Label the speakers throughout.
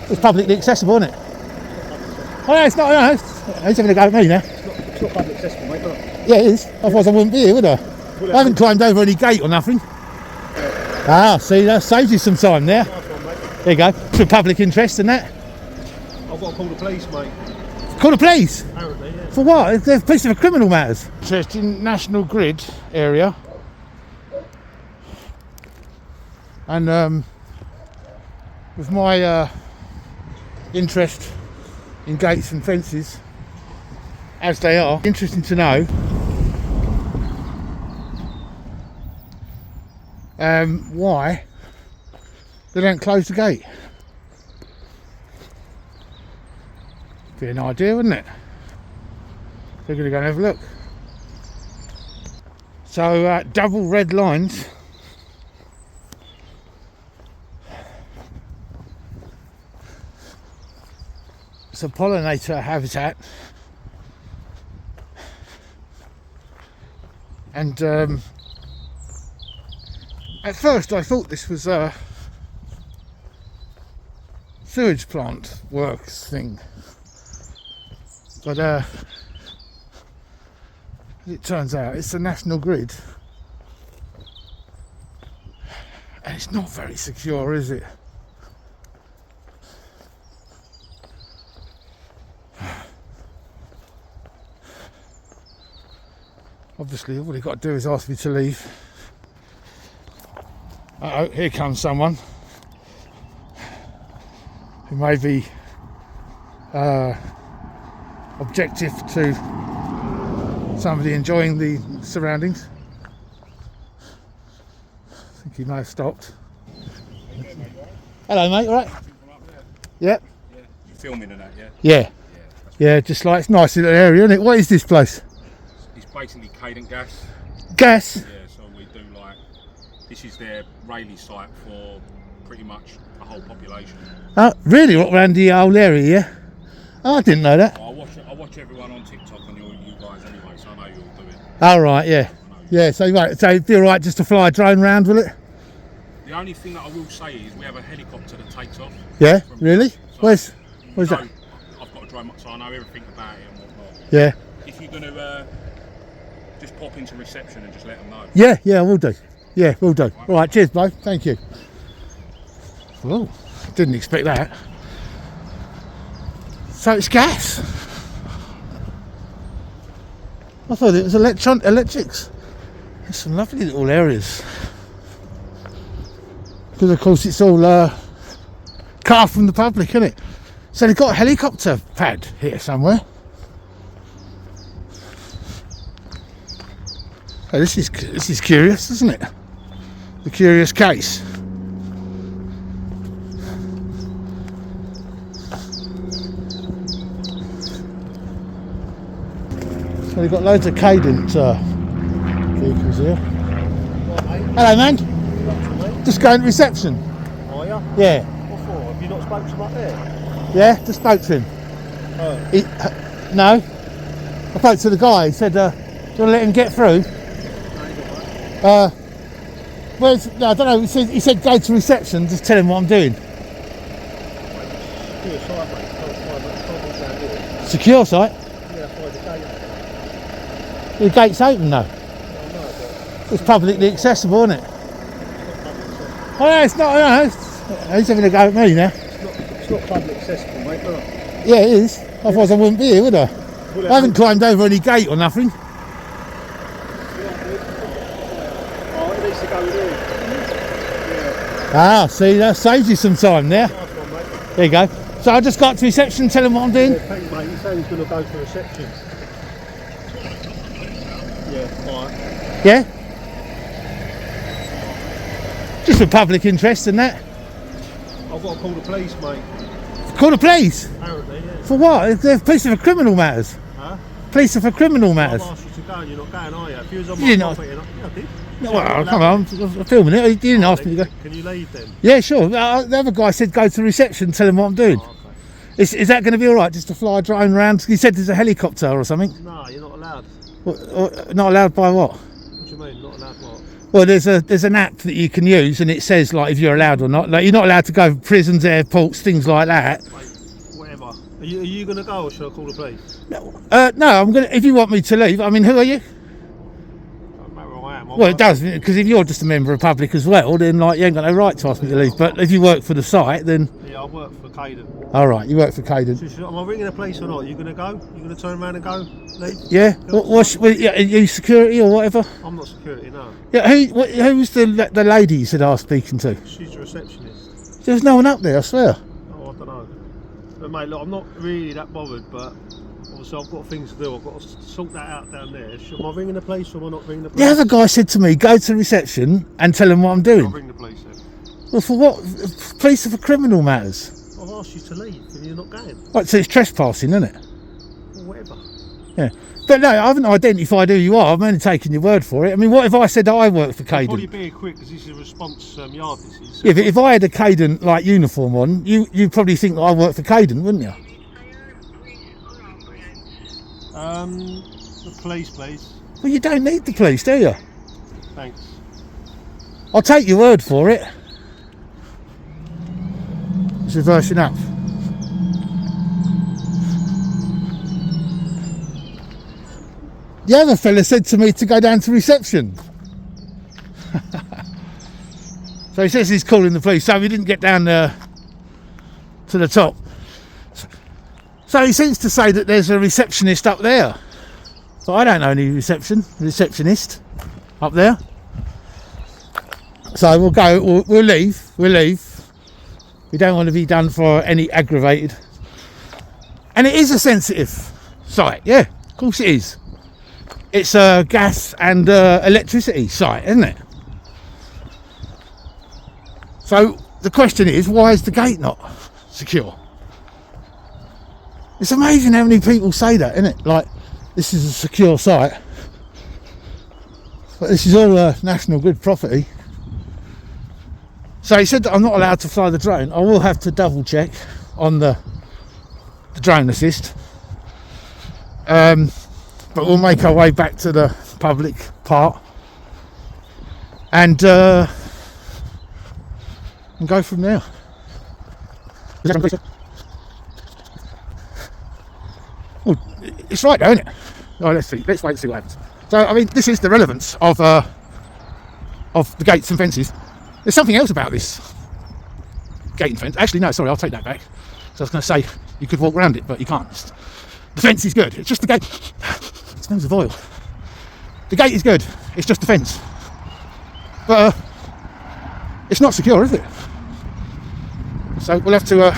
Speaker 1: It's publicly accessible, isn't it? Oh, no, it's not. No, he's having a go at me now.
Speaker 2: It's not public accessible, mate, but...
Speaker 1: Yeah, it is. Otherwise I wouldn't be here, would I? I haven't climbed over any gate or nothing. Ah, see, that saves you some time there.
Speaker 2: Nice one, mate.
Speaker 1: There you go. It's for public interest and that.
Speaker 2: I've got to call the police, mate.
Speaker 1: Call the police?
Speaker 2: Apparently, yeah.
Speaker 1: For what? They're a piece of criminal matters. Interesting National Grid area. And with my interest in gates and fences, as they are, interesting to know why they don't close the gate. Be an idea, wouldn't it? They're going to go and have a look. So double red lines. It's a pollinator habitat, and at first I thought this was a sewage plant works thing, but as it turns out it's the National Grid, and it's not very secure, is it? Obviously, all they've got to do is ask me to leave. Uh-oh, here comes someone who may be objective to somebody enjoying the surroundings. I think he may have stopped. Hello, mate, all right? Yep.
Speaker 3: Yeah. You filming in that, yeah?
Speaker 1: Yeah. Yeah, just like, it's a nice little area, isn't it? What is this place?
Speaker 3: It's basically cadent gas.
Speaker 1: Gas?
Speaker 3: Yeah, so we do like, this is their Rayleigh site for pretty much the whole population.
Speaker 1: Oh, really? What, around the whole area, yeah? Oh, I didn't know that.
Speaker 3: I watch everyone on TikTok and you guys anyway, so I know you all do it.
Speaker 1: Oh, right, yeah. Yeah, so it'd be alright just to fly a drone round, will it?
Speaker 3: The only thing that I will say is we have a helicopter that takes off.
Speaker 1: Yeah, really?
Speaker 3: So
Speaker 1: Where's that?
Speaker 3: I've got a drone, so I know everything about it and whatnot.
Speaker 1: Yeah.
Speaker 3: If you're going to just pop into reception and just let them know.
Speaker 1: Yeah, I will do. Yeah, will do. All right, cheers, bro. Thank you. Oh, didn't expect that. So it's gas. I thought it was electrics. There's some lovely little areas. Because of course it's all cut off from the public, isn't it? So they've got a helicopter pad here somewhere. Oh, this is curious, isn't it? The curious case. So we've got loads of cadent vehicles here. Hello, man. Just going to reception.
Speaker 2: Are you?
Speaker 1: Yeah.
Speaker 2: What for? Have you not spoken to him up there?
Speaker 1: Yeah, just spoke to him.
Speaker 2: Oh.
Speaker 1: No. I spoke to the guy. He said, do you want to let him get through? Well, no, I don't know. He said go to reception. Just tell him what I'm doing. Secure site.
Speaker 2: Yeah, by the gate.
Speaker 1: The gate's open though. It's publicly accessible, isn't it? Oh no, it's not. No, he's having a go at me now.
Speaker 2: It's not public accessible, mate, but...
Speaker 1: Yeah, it is. Otherwise I wouldn't be here, would I? I haven't climbed over any gate or nothing.
Speaker 2: Oh, it needs to go in. Yeah.
Speaker 1: Ah, see, that saves you some time there.
Speaker 2: Nice one, mate.
Speaker 1: There you go. So I just got to reception, tell him what I'm doing.
Speaker 2: Yeah, thank you, mate. He's saying he's going to go to reception. Yeah, alright.
Speaker 1: Yeah? Just for public interest and that.
Speaker 2: I've got to call the police, mate.
Speaker 1: Call the police?
Speaker 2: Apparently, yeah.
Speaker 1: For what? They're police are for criminal matters.
Speaker 2: Huh?
Speaker 1: Police are for criminal matters.
Speaker 2: I've asked you to go and you're not going, are you? If you was on
Speaker 1: You
Speaker 2: my
Speaker 1: didn't
Speaker 2: property, yeah, I did.
Speaker 1: Well, come on, I'm filming it. You didn't ask me to go.
Speaker 2: Can you leave then?
Speaker 1: Yeah, sure. The other guy said go to reception, tell him what I'm doing.
Speaker 2: Oh, okay.
Speaker 1: Is that going to be alright just to fly a drone around? He said there's a helicopter or something.
Speaker 2: No, you're not allowed.
Speaker 1: Not allowed by what?
Speaker 2: What do you mean, not allowed what?
Speaker 1: Well, there's an app that you can use, and it says like if you're allowed or not. Like you're not allowed to go to prisons, airports, things like that.
Speaker 2: Mate, whatever. Are you going to go or should I call the police?
Speaker 1: No, I'm gonna. If you want me to leave, I mean, who are you?
Speaker 2: Doesn't matter who I am.
Speaker 1: Well, it does, because if you're just a member of the public as well, then like you ain't got no right to ask me to leave. But if you work for the site, then
Speaker 2: Yeah, I work for Caden.
Speaker 1: all right, you work for Caden.
Speaker 2: Am I ringing the police or not? Are you going to go? You going to turn around and go? Leave?
Speaker 1: Yeah. Yeah, are you security or whatever?
Speaker 2: I'm not security, no.
Speaker 1: Yeah. Who was the lady you said I was speaking to?
Speaker 2: She's a receptionist.
Speaker 1: There's no one up there, I swear.
Speaker 2: Oh, I don't know. But mate, look, I'm not really that bothered, but obviously I've got things to do. I've got to sort that out down there. Am I ringing the police or am I not ringing the police?
Speaker 1: The other guy said to me, go to reception and tell them what I'm doing.
Speaker 2: I'll ring the police then.
Speaker 1: Well, for what? Police are for criminal matters.
Speaker 2: I've asked you to leave and you're not going.
Speaker 1: Right, so it's trespassing, isn't it?
Speaker 2: Well, whatever.
Speaker 1: Yeah. But no, I haven't identified who you are. I'm only taking your word for it. I mean, what if I said I work for
Speaker 2: I'll probably
Speaker 1: Caden?
Speaker 2: be here quick because this is a response yard. This is.
Speaker 1: Yeah, but if I had a Caden like uniform on, you'd probably think that I work for Caden, wouldn't you?
Speaker 2: The police, please.
Speaker 1: Well, you don't need the police, do you?
Speaker 2: Thanks.
Speaker 1: I'll take your word for it. It's reversing up. The other fella said to me to go down to reception. So he says he's calling the police. So we didn't get down there to the top. So he seems to say that there's a receptionist up there. But I don't know any receptionist up there. So we'll go, we'll leave. We don't want to be done for any aggravated. And it is a sensitive site, yeah, of course it is. It's a gas and electricity site, isn't it? So the question is, why is the gate not secure? It's amazing how many people say that, isn't it? Like, this is a secure site. But this is all National Grid property. So he said that I'm not allowed to fly the drone. I will have to double check on the drone assist. But we'll make our way back to the public part and go from there. Well, it's right there, isn't it? Oh, let's see. Let's wait and see what happens. So, I mean, this is the relevance of the gates and fences. There's something else about this gate and fence. Actually, no, sorry, I'll take that back. So I was going to say you could walk around it, but you can't. The fence is good. It's just the gate. It smells of oil. The gate is good. It's just the fence. But it's not secure, is it? So we'll have to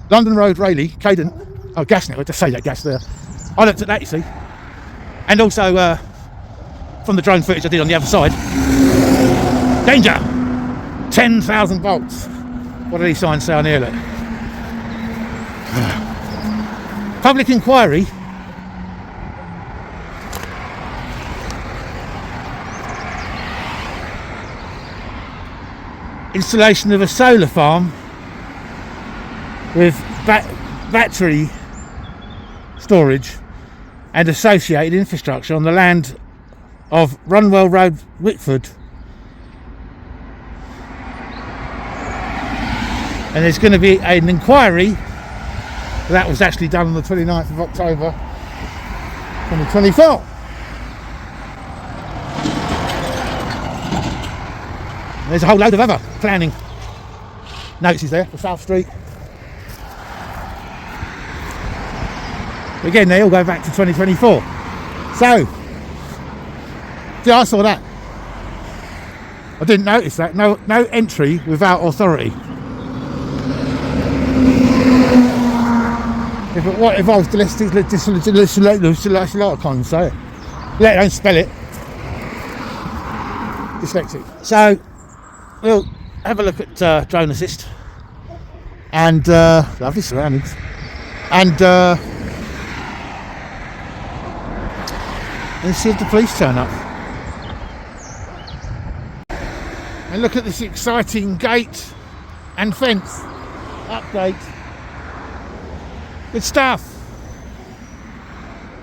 Speaker 1: London Road, Rayleigh, Caden. Oh, gas network. Just say that gas there. I looked at that, you see, and also from the drone footage I did on the other side. Danger! 10,000 volts. What do these signs say on here? Look. Public inquiry. Installation of a solar farm with battery storage and associated infrastructure on the land of Runwell Road, Wickford. And there's going to be an inquiry that was actually done on the 29th of October 2024. And there's a whole load of other planning notices there for South Street. Again, they all go back to 2024. So, yeah, I saw that. I didn't notice that. No entry without authority. What if I was dyslexic? I can't say it. Let alone spell it. Dyslexic. So we'll have a look at drone assist and lovely surroundings, and let's see if the police turn up. And look at this exciting gate and fence update. Good stuff.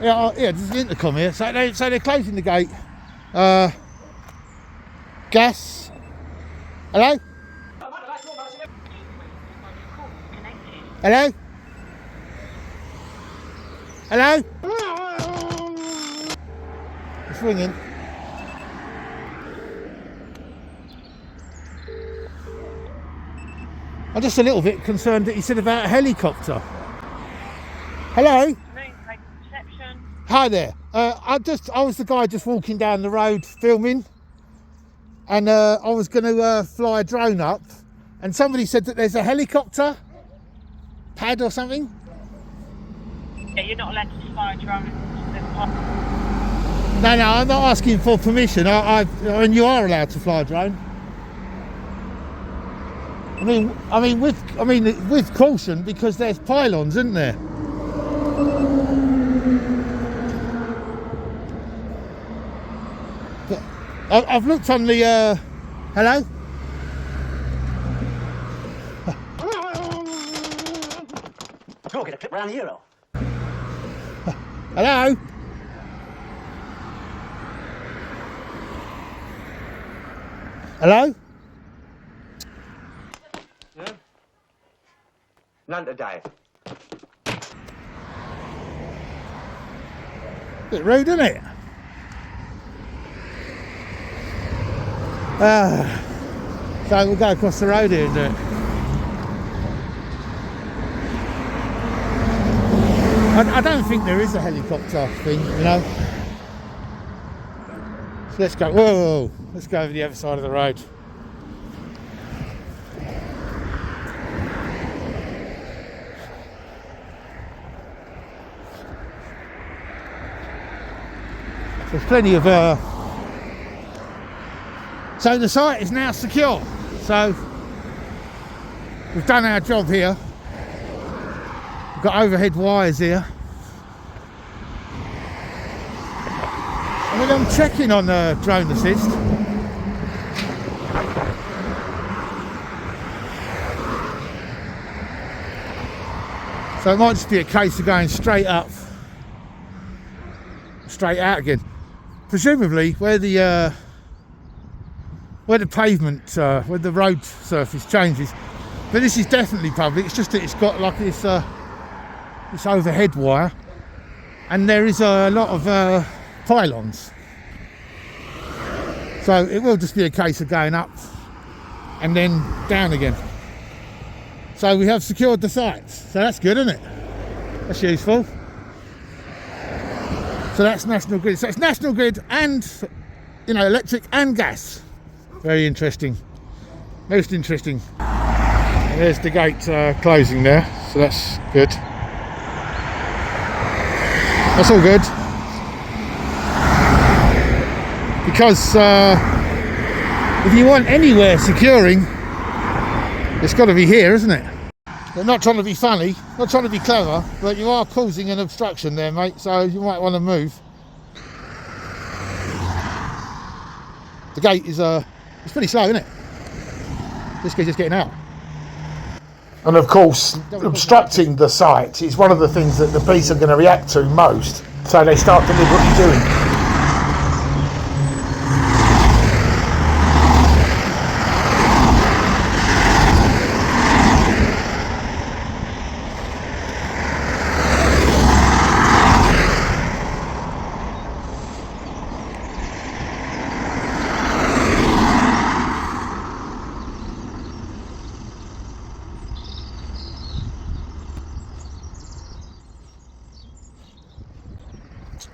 Speaker 1: Yeah, there's an intercom here. So they're closing the gate. Gas. Hello? Hello? Hello? It's ringing. I'm just a little bit concerned that he said about a helicopter. Hello? Hi there. I was the guy just walking down the road filming, and I was going to fly a drone up, and somebody said that there's a helicopter pad or something.
Speaker 4: Yeah, you're not allowed to fly a drone.
Speaker 1: No, I'm not asking for permission. I mean, you are allowed to fly a drone. I mean, with caution, because there's pylons, isn't there? But I've looked on the. Hello.
Speaker 5: Go get a clip round here, though.
Speaker 1: Hello. Hello.
Speaker 5: Yeah? None today.
Speaker 1: Bit rude, isn't it? So we'll go across the road here and do it. I don't think there is a helicopter thing, you know. So let's go. Whoa! Let's go over the other side of the road. There's plenty of. So the site is now secure. So we've done our job here. We've got overhead wires here. I mean, I'm checking on the drone assist. So it might just be a case of going straight up, straight out again. Presumably where the pavement, where the road surface changes. But this is definitely public. It's just that it's got like this overhead wire, and there is a lot of pylons. So it will just be a case of going up and then down again. So we have secured the site. So that's good, isn't it? That's useful. So that's National Grid. So it's National Grid and, you know, electric and gas. Very interesting. Most interesting. And there's the gate closing there. So that's good. That's all good. Because if you want anywhere securing, it's got to be here, isn't it? They're not trying to be funny, not trying to be clever, but you are causing an obstruction there, mate, so you might want to move. The gate is it's pretty slow, isn't it? This guy's just getting out. And of course, obstructing the site is one of the things that the police are going to react to most, so they start deliberately doing.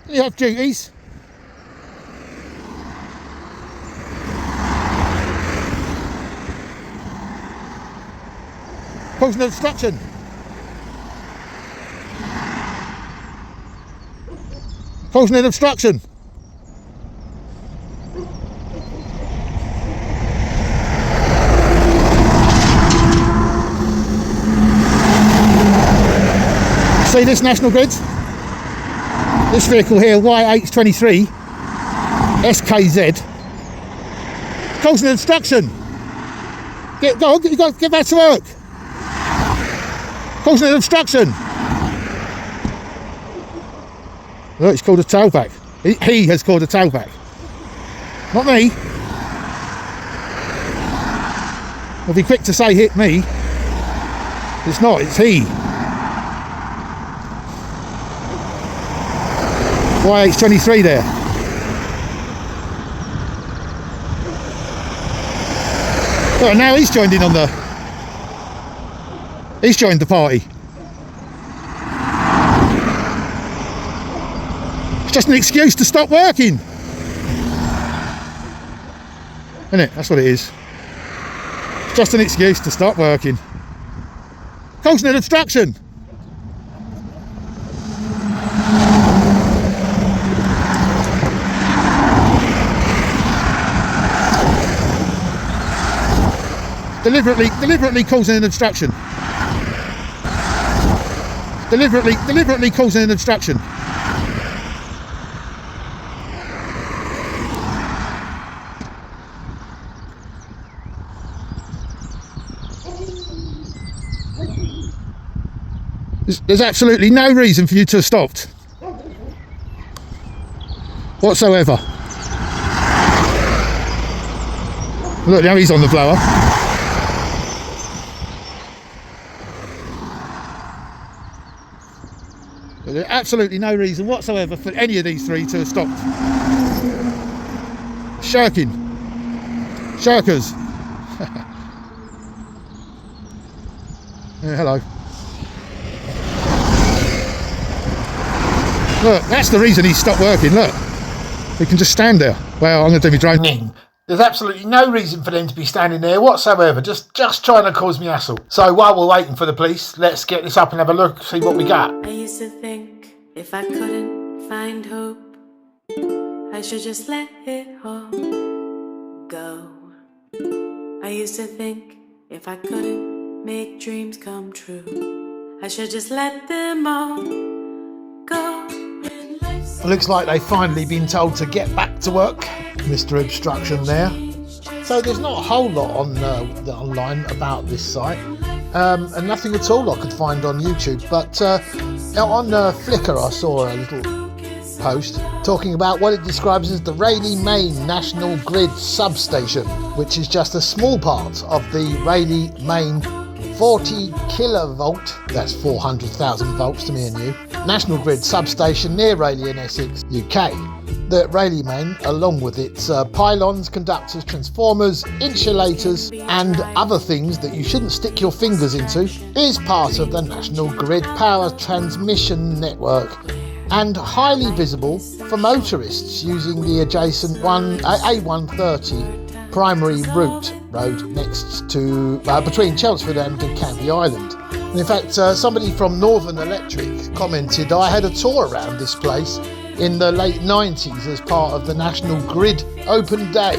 Speaker 1: You have duties. Causing obstruction. Causing an obstruction. See this National Grid? This vehicle here, YH23 SKZ, causing an obstruction. Go on, you got to get back to work. Causing an obstruction. Look, it's called a tailback. He has called a tailback. Not me. I'll be quick to say hit me. It's not, it's he. YH23 there. Well, now he's joined in on the... He's joined the party. It's just an excuse to stop working. Isn't it? That's what it is. It's just an excuse to stop working. Causing an obstruction. Deliberately causing an obstruction. Deliberately causing an obstruction. There's absolutely no reason for you to have stopped whatsoever. Look, now he's on the blower. There's absolutely no reason whatsoever for any of these three to have stopped. Shirking. Shirkers. Yeah, hello. Look, that's the reason he stopped working, look. He can just stand there. Well, I'm going to do my drone. There's absolutely no reason for them to be standing there whatsoever, just trying to cause me hassle. So while we're waiting for the police, let's get this up and have a look, see what we got.
Speaker 6: I used to think if I couldn't find hope, I should just let it all go. I used to think if I couldn't make dreams come true, I should just let them all go.
Speaker 1: Looks like they've finally been told to get back to work. Mr. Obstruction there. So there's not a whole lot on online about this site, and nothing at all I could find on YouTube. But on Flickr I saw a little post talking about what it describes as the Rayleigh Main National Grid substation, which is just a small part of the Rayleigh Main 40 kilovolt, that's 400,000 volts to me and you, National Grid substation near Rayleigh in Essex, UK. The Rayleigh Main, along with its pylons, conductors, transformers, insulators and other things that you shouldn't stick your fingers into, is part of the National Grid power transmission network and highly visible for motorists using the adjacent A130 primary route road next to between Chelmsford and Canvey Island. And in fact, somebody from Northern Electric commented, I had a tour around this place in the late 90s as part of the National Grid Open Day,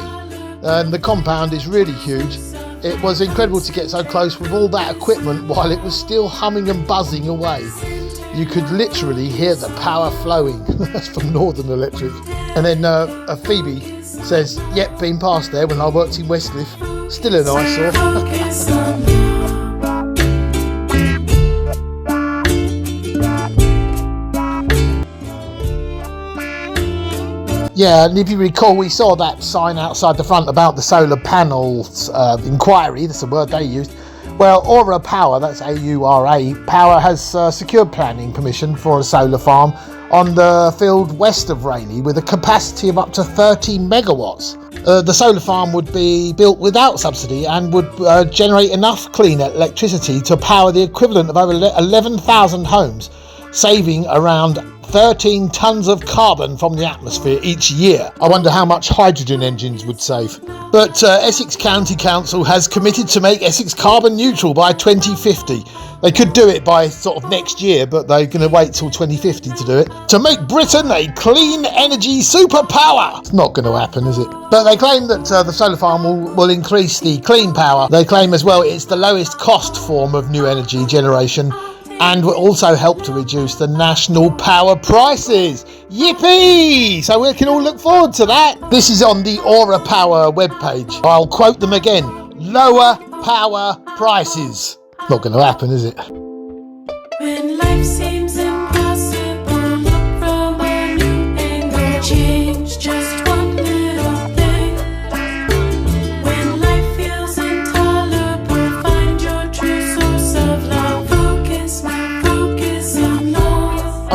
Speaker 1: and the compound is really huge. It was incredible to get so close with all that equipment while it was still humming and buzzing away. You could literally hear the power flowing. That's from Northern Electric. And then Phoebe says, yep, been past there when I worked in Westcliff. Still an eyesore. Yeah, and if you recall, we saw that sign outside the front about the solar panels inquiry. That's the word they used. Well, Aura Power, that's A-U-R-A, Power has secured planning permission for a solar farm on the field west of Rayleigh with a capacity of up to 30 megawatts. The solar farm would be built without subsidy and would generate enough clean electricity to power the equivalent of over 11,000 homes, saving around 13 tonnes of carbon from the atmosphere each year. I wonder how much hydrogen engines would save. But Essex County Council has committed to make Essex carbon neutral by 2050. They could do it by sort of next year, but they're going to wait till 2050 to do it. To make Britain a clean energy superpower. It's not going to happen, is it? But they claim that the solar farm will increase the clean power. They claim as well it's the lowest cost form of new energy generation and will also help to reduce the national power prices. Yippee! So we can all look forward to that. This is on the Aura Power webpage. I'll quote them again. Lower power prices. Not going to happen, is it?
Speaker 6: When life seems impossible, look from a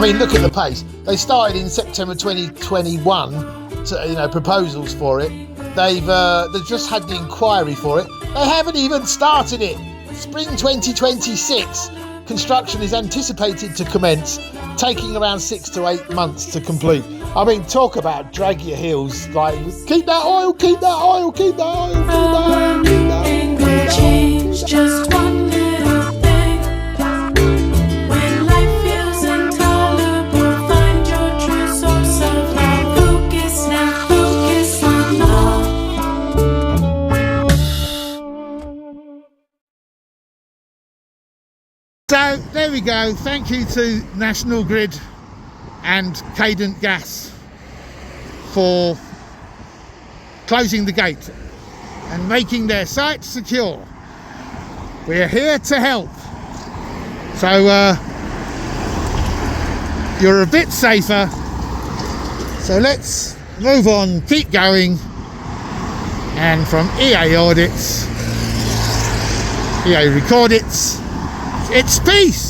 Speaker 1: mean, look at the pace. They started in September 2021, proposals for it. They've just had the inquiry for it. They haven't even started it. Spring 2026. Construction is anticipated to commence, taking around 6 to 8 months to complete. I mean, talk about drag your heels. Like, keep that oil, keep that oil, keep that oil, keep that oil, keep that oil.
Speaker 6: Ain't gonna change just one little thing. When life feels intolerable, find your true source of love. Focus now, focus on love.
Speaker 1: So there we go. Thank you to National Grid and Cadent Gas for closing the gate and making their site secure. We're here to help. So you're a bit safer. So let's move on, keep going. And from EA Audits, EA Recordits, it's peace.